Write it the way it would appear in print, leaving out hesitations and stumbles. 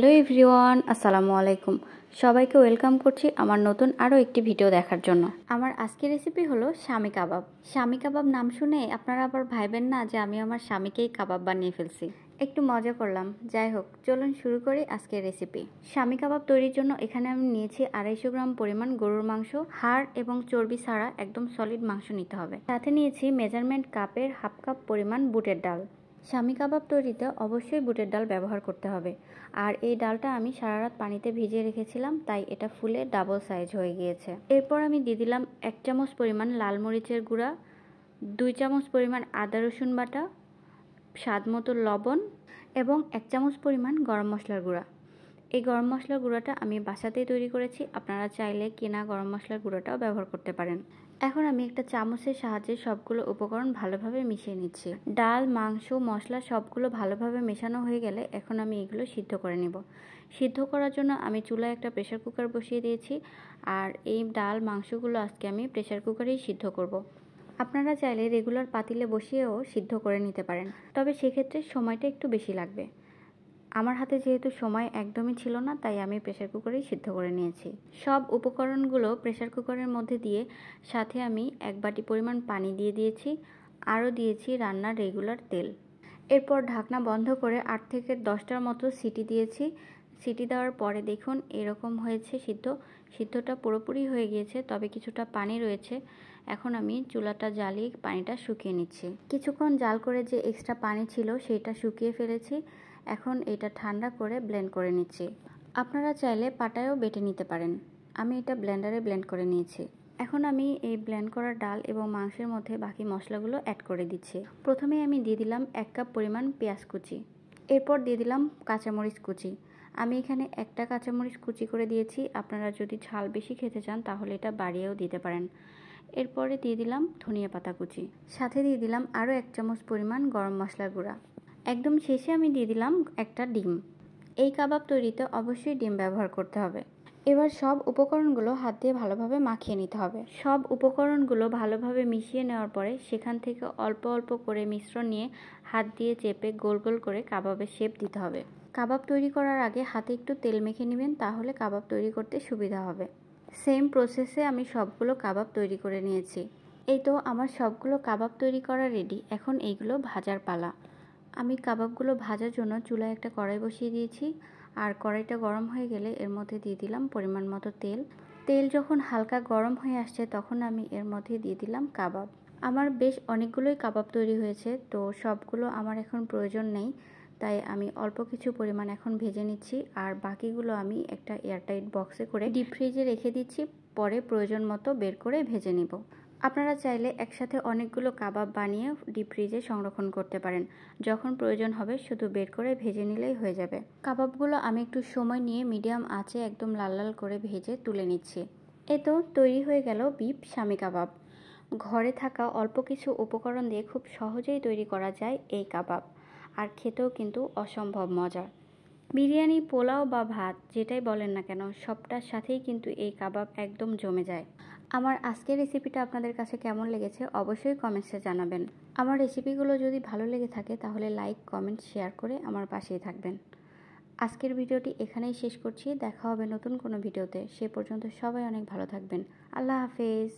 Hello everyone, আসসালামু আলাইকুম। সবাইকে ওয়েলকাম করছি আমার নতুন আরও একটি ভিডিও দেখার জন্য। আমার আজকের রেসিপি হলো স্বামী কাবাব। স্বামী কাবাব নাম শুনে আপনারা আবার ভাইবেন না যে আমি আমার স্বামীকেই কাবাব বানিয়ে ফেলছি। একটু মজা করলাম। যাই হোক, চলুন শুরু করি আজকের রেসিপি। স্বামী কাবাব তৈরির জন্য এখানে আমি নিয়েছি 250 গ্রাম পরিমাণ গরুর মাংস। হাড় এবং চর্বি ছাড়া একদম সলিড মাংস নিতে হবে। সাথে নিয়েছি মেজারমেন্ট কাপের হাফ কাপ পরিমাণ বুটের ডাল। স্বামী কাবাব তৈরিতে অবশ্যই বুটের ডাল ব্যবহার করতে হবে। আর এই ডালটা আমি সারা রাত পানিতে ভিজিয়ে রেখেছিলাম, তাই এটা ফুলে ডাবল সাইজ হয়ে গিয়েছে। এরপর আমি দিয়ে দিলাম 1 চামচ পরিমাণ লাল মরিচের গুঁড়া, 2 চামচ পরিমাণ আদা রসুন বাটা, স্বাদ মতো লবণ এবং 1 চামচ পরিমাণ গরম মশলার গুঁড়া। এই গরম মশলার গুঁড়াটা আমি বাসাতেই তৈরি করেছি, আপনারা চাইলে কেনা গরম মশলার গুঁড়াটাও ব্যবহার করতে পারেন। এখন আমি একটা চামচের সাহায্যে সবগুলো উপকরণ ভালোভাবে মিশিয়ে নিচ্ছি। ডাল, মাংস, মশলা সবগুলো ভালোভাবে মেশানো হয়ে গেলে এখন আমি এগুলো সিদ্ধ করে নেব। সিদ্ধ করার জন্য আমি চুলায় একটা প্রেসার কুকার বসিয়ে দিয়েছি, আর এই ডাল মাংসগুলো আজকে আমি প্রেসার কুকারেই সিদ্ধ করব। আপনারা চাইলে রেগুলার পাতিলে বসিয়েও সিদ্ধ করে নিতে পারেন, তবে সেক্ষেত্রে সময়টা একটু বেশি লাগবে। আমার হাতে যেহেতু সময় একদমই ছিল না, তাই আমি প্রেসার কুকারেই সিদ্ধ করে নিয়েছি। সব উপকরণগুলো প্রেসার কুকারের মধ্যে দিয়ে সাথে আমি 1 বাটি পরিমাণ পানি দিয়ে দিয়েছি, আরও দিয়েছি রান্নার রেগুলার তেল। এরপর ঢাকনা বন্ধ করে 8 থেকে 10টার মতো সিটি দিয়েছি। সিটি দেওয়ার পরে দেখুন এরকম হয়েছে সিদ্ধটা পুরোপুরি হয়ে গিয়েছে, তবে কিছুটা পানি রয়েছে। এখন আমি চুলাটা জ্বালিয়ে পানিটা শুকিয়ে নিচ্ছি। কিছুক্ষণ জাল করে যে এক্সট্রা পানি ছিল সেটা শুকিয়ে ফেলেছি। এখন এটা ঠান্ডা করে ব্লেন্ড করে নিচ্ছি। আপনারা চাইলে পাটায়ও বেটে নিতে পারেন। আমি এটা ব্লেন্ডারে ব্লেন্ড করে নিয়েছি। এখন আমি এই ব্লেন্ড করা ডাল এবং মাংসের মধ্যে বাকি মশলাগুলো অ্যাড করে দিচ্ছি। প্রথমে আমি দিয়ে দিলাম 1 কাপ পরিমাণ পেঁয়াজ কুচি। এরপর দিয়ে দিলাম কাঁচামরিচ কুচি। আমি এখানে একটা কাঁচামরিচ কুচি করে দিয়েছি। আপনারা যদি ঝাল বেশি খেতে চান তাহলে এটা বাড়িয়েও দিতে পারেন। এরপরে দিয়ে দিলাম ধনিয়া পাতা কুচি। সাথে দিয়ে দিলাম আরও 1 চামচ পরিমাণ গরম মশলার গুঁড়া। একদম শেষে আমি দিয়ে দিলাম একটা ডিম। এই কাবাব তৈরিতে অবশ্যই ডিম ব্যবহার করতে হবে। এবার সব উপকরণগুলো হাত দিয়ে ভালোভাবে মাখিয়ে নিতে হবে। সব উপকরণগুলো ভালোভাবে মিশিয়ে নেওয়ার পরে সেখান থেকে অল্প অল্প করে মিশ্রণ নিয়ে হাত দিয়ে চেপে গোল গোল করে কাবাবের শেপ দিতে হবে। কাবাব তৈরি করার আগে হাতে একটু তেল মেখে নেবেন, তাহলে কাবাব তৈরি করতে সুবিধা হবে। সেম প্রসেসে আমি সবগুলো কাবাব তৈরি করে নিয়েছি। এই তো আমার সবগুলো কাবাব তৈরি করা রেডি। এখন এইগুলো ভাজার পালা। আমি কাবাবগুলো ভাজার জন্য চুলায় একটা কড়াই বসিয়ে দিয়েছি, আর কড়াইটা গরম হয়ে গেলে এর মধ্যে দিয়ে দিলাম পরিমাণ মতো তেল। তেল যখন হালকা গরম হয়ে আসছে তখন আমি এর মধ্যে দিয়ে দিলাম কাবাব। আমার বেশ অনেকগুলোই কাবাব তৈরি হয়েছে, তো সবগুলো আমার এখন প্রয়োজন নেই, তাই আমি অল্প কিছু পরিমাণ এখন ভেজে নিচ্ছি, আর বাকিগুলো আমি একটা এয়ারটাইট বক্সে করে ডিপ ফ্রিজে রেখে দিচ্ছি। পরে প্রয়োজন মতো বের করে ভেজে নিব। আপনারা চাইলে একসাথে অনেকগুলো কাবাব বানিয়ে ডিপ ফ্রিজে সংরক্ষণ করতে পারেন। যখন প্রয়োজন হবে শুধু বের করে ভেজে নিলেই হয়ে যাবে। কাবাবগুলো আমি একটু সময় নিয়ে মিডিয়াম আঁচে একদম লাল লাল করে ভেজে তুলে নিচ্ছি। এ তো তৈরি হয়ে গেল বিফ স্বামী কাবাব। ঘরে থাকা অল্প কিছু উপকরণ দিয়ে খুব সহজেই তৈরি করা যায় এই কাবাব, আর খেতেও কিন্তু অসম্ভব মজার। বিরিয়ানি, পোলাও বা ভাত যেটাই বলেন না কেন, সবটার সাথেই কিন্তু এই কাবাব একদম জমে যায়। আমার আজকের রেসিপিটা আপনাদের কাছে কেমন লেগেছে অবশ্যই কমেন্টসে জানাবেন। আমার রেসিপিগুলো যদি ভালো লেগে থাকে তাহলে লাইক, কমেন্ট, শেয়ার করে আমার পাশেই থাকবেন। আজকের ভিডিওটি এখানেই শেষ করছি। দেখা হবে নতুন কোনো ভিডিওতে। সে পর্যন্ত সবাই অনেক ভালো থাকবেন। আল্লাহ হাফেজ।